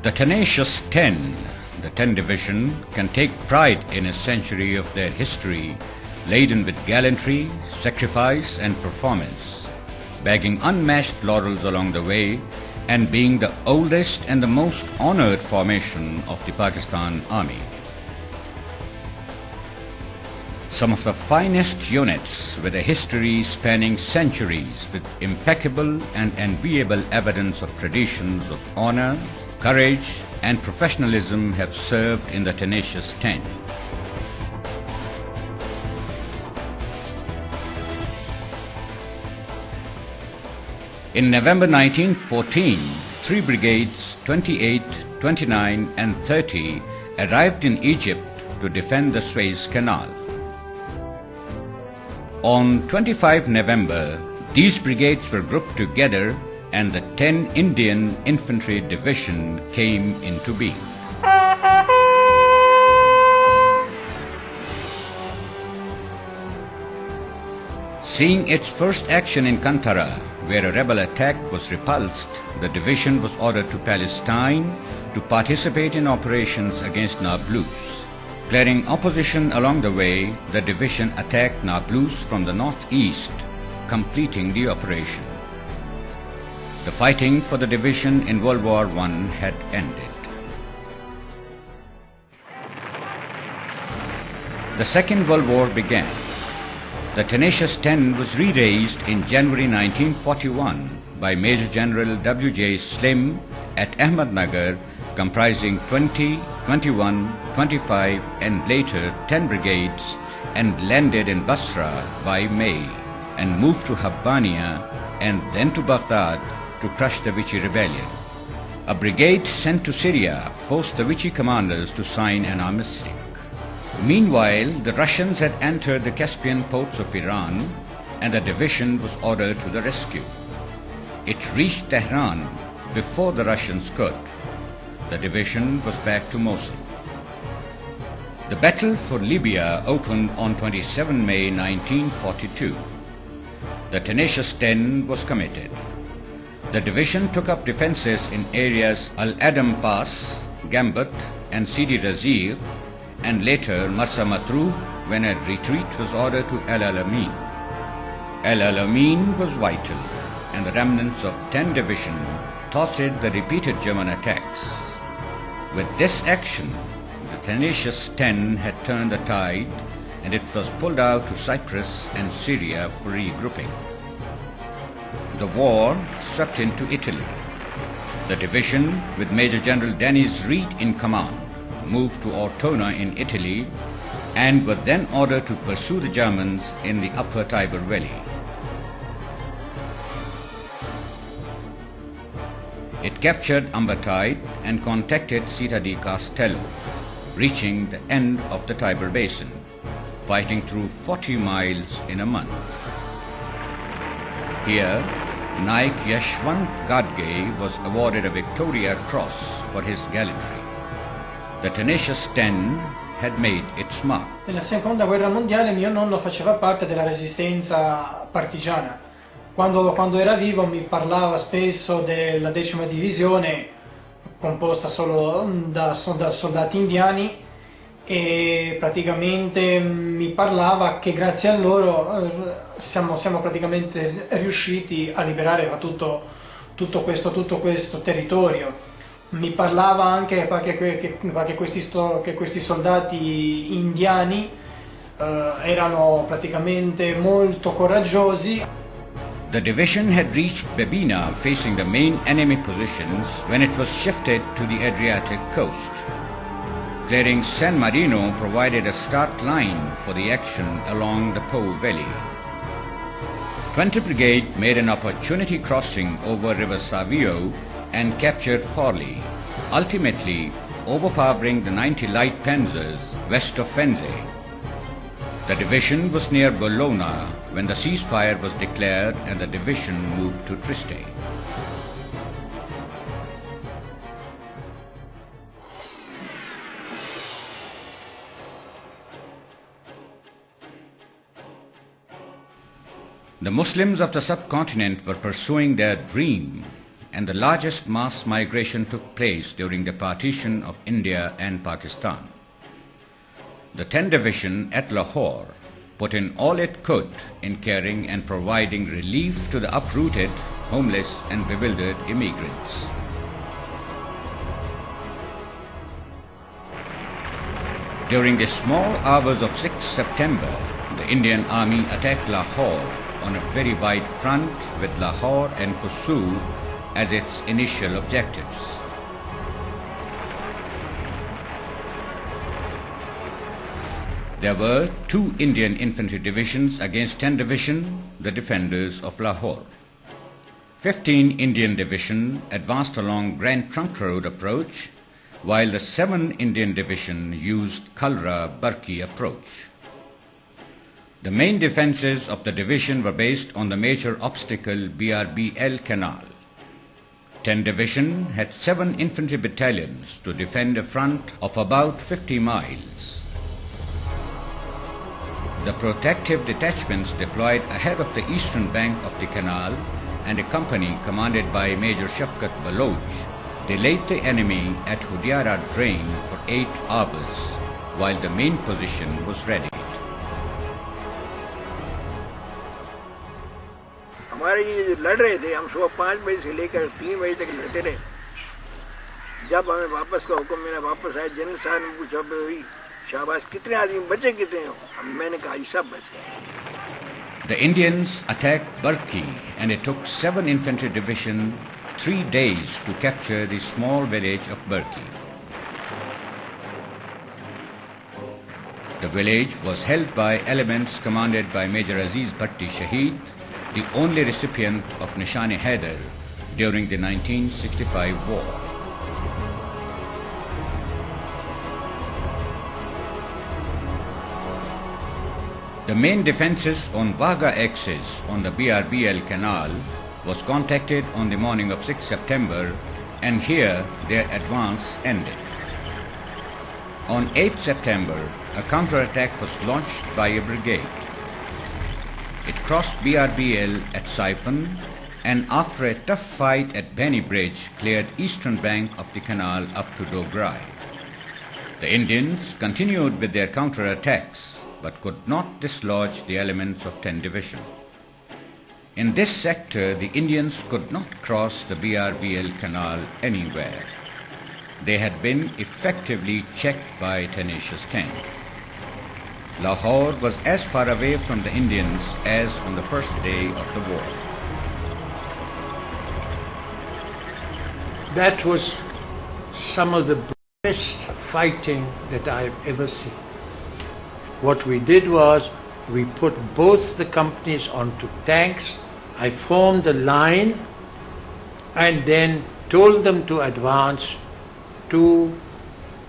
The tenacious 10, the 10 Division, can take pride in a century of their history laden with gallantry, sacrifice and performance, bagging unmatched laurels along the way and being the oldest and the most honored formation of the Pakistan Army. Some of the finest units with a history spanning centuries with impeccable and enviable evidence of traditions of honor, courage and professionalism have served in the tenacious 10. In November 1914, 3 brigades, 28, 29 and 30 arrived in Egypt to defend the Suez Canal. On 25 November, these brigades were grouped together and the 10 Indian Infantry Division came into being. Seeing its first action in Kantara, where a rebel attack was repulsed, the division was ordered to Palestine to participate in operations against Nablus. Clearing opposition along the way, the division attacked Nablus from the northeast, completing the operation. The fighting for the division in World War I had ended. The Second World War began. The tenacious 10 was re-raised in January 1941 by Major General W.J. Slim at Ahmednagar, comprising 20, 21, 25 and later 10 brigades, and landed in Basra by May and moved to Habbaniya and then to Baghdad to crush the Vichy rebellion. A brigade sent to Syria forced the Vichy commanders to sign an armistice. Meanwhile, the Russians had entered the Caspian ports of Iran and the division was ordered to the rescue. It reached Tehran before the Russians could. The division was back to Mosul. The battle for Libya opened on 27 May 1942. The tenacious 10 was committed. The division took up defenses in areas Al-Adam Pass, Gambut and Sidi Razir, and later Marsa Matruh when a retreat was ordered to El Alamein. El Alamein was vital and the remnants of 10 Division thwarted the repeated German attacks. With this action, the tenacious 10 had turned the tide and it was pulled out to Cyprus and Syria for regrouping. The war swept into Italy. The division, with Major General Denis Reed in command, moved to Ortona in Italy and were then ordered to pursue the Germans in the upper Tiber Valley. It captured Ambatide and contacted Città di Castello, reaching the end of the Tiber Basin, fighting through 40 miles in a month. Here, Naik Yashwant Gadge was awarded a Victoria Cross for his gallantry. The tenacious 10 had made its mark. Nella seconda guerra mondiale mio nonno faceva parte della resistenza partigiana. Quando era vivo mi parlava spesso della 10ª divisione, composta solo da soldati indiani, e praticamente mi parlava che grazie a loro siamo praticamente riusciti a liberare tutto questo territorio. Mi parlava anche che questi soldati indiani erano praticamente molto coraggiosi. The division had reached Bebina facing the main enemy positions when it was shifted to the Adriatic coast. Clearing San Marino provided a start line for the action along the Po Valley. 20 Brigade made an opportunity crossing over River Savio and captured Forli, ultimately overpowering the 90 light panzers west of Fenze. The division was near Bologna when the ceasefire was declared and the division moved to Trieste. The Muslims of the subcontinent were pursuing their dream and the largest mass migration took place during the partition of India and Pakistan. The 10th Division at Lahore put in all it could in caring and providing relief to the uprooted, homeless and bewildered immigrants. During the small hours of 6 September, the Indian Army attacked Lahore on a very wide front with Lahore and Qusu as its initial objectives. There were 2 Indian infantry divisions against 10 Division, the defenders of Lahore. 15 Indian Division advanced along Grand Trunk Road approach, while the 7 Indian Division used Kalra-Barki approach. The main defences of the division were based on the major obstacle BRBL Canal. 10 Division had 7 infantry battalions to defend a front of about 50 miles. The protective detachments deployed ahead of the eastern bank of the canal, and a company commanded by Major Shafkat Baloch delayed the enemy at Hudiara Drain for 8 hours while the main position was readied. हमारे ये लड़ रहे थे, हम सुबह 5 बजे से लेकर 3 बजे तक लड़ते रहे। जब हमें वापस का हुक्म मिला, वापस आए, जनरल साहब ने पूछा भाई शाबाश कितने आदमी बचे कितने हो? मैंने कहा ये सब बच गए। The Indians attacked Barki, and it took 7 infantry division 3 days to capture the small village of Barki. The village was held by elements commanded by Major Aziz Bhatti Shaheed, the only recipient of Nishan-e-Haider during the 1965 war. The main defences on Wagah axis on the BRBL canal was contacted on the morning of 6 September, and here their advance ended. On 8 September, a counterattack was launched by a brigade. It crossed BRBL at Siphon, and after a tough fight at Beni Bridge, cleared eastern bank of the canal up to Dograi. The Indians continued with their counterattacks, but could not dislodge the elements of 10 Division. In this sector, the Indians could not cross the BRBL canal anywhere. They had been effectively checked by tenacious 10. Lahore was as far away from the Indians as on the first day of the war. That was some of the best fighting that I've ever seen. What we did was we put both the companies onto tanks. I formed a line and then told them to advance to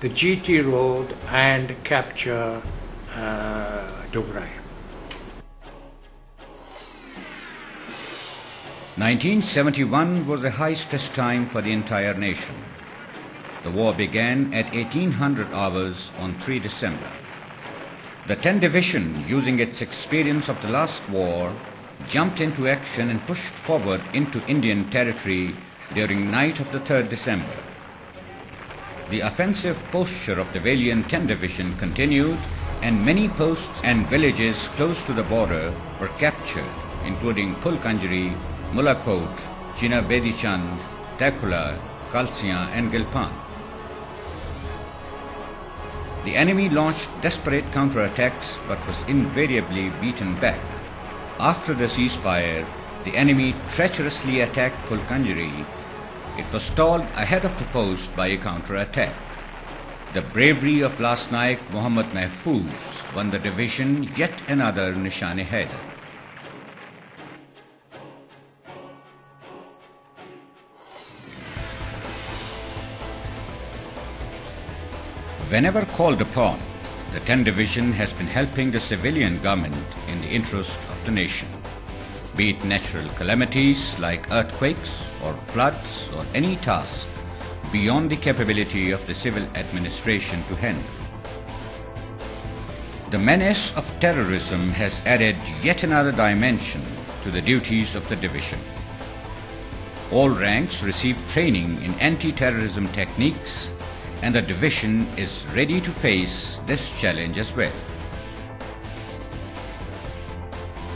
the GT road and capture Dograi. 1971 was a high-stress time for the entire nation. The war began at 1800 hours on 3 December. The 10th Division, using its experience of the last war, jumped into action and pushed forward into Indian territory during night of the 3rd December. The offensive posture of the valiant 10th Division continued, and many posts and villages close to the border were captured, including Pulkanjri, Mulakot, China Bedichand, Takula, Kalsiyan and Gilpan. The enemy launched desperate counterattacks but was invariably beaten back. After the ceasefire, the enemy treacherously attacked Pulkanjri. It was stalled ahead of the post by a counterattack. The bravery of Last Naik Muhammad Mahfuz won the division yet another Nishan-e-Haider. Whenever called upon, the 10th Division has been helping the civilian government in the interest of the nation, be it natural calamities like earthquakes or floods or any task beyond the capability of the civil administration to handle. The menace of terrorism has added yet another dimension to the duties of the division. All ranks receive training in anti-terrorism techniques, and the division is ready to face this challenge as well.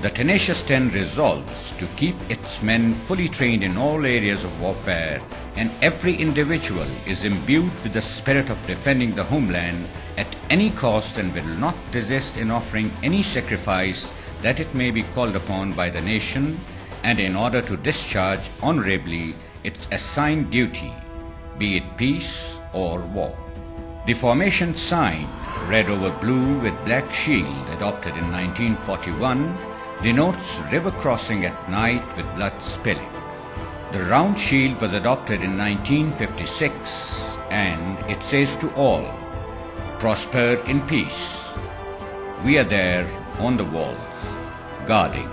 The Tenacious 10 resolves to keep its men fully trained in all areas of warfare, and every individual is imbued with the spirit of defending the homeland at any cost and will not desist in offering any sacrifice that it may be called upon by the nation, and in order to discharge honorably its assigned duty, be it peace or war. The formation sign, red over blue with black shield, adopted in 1941, denotes river crossing at night with blood spilling. The round shield was adopted in 1956, and it says to all, prosper in peace. We are there on the walls, guarding.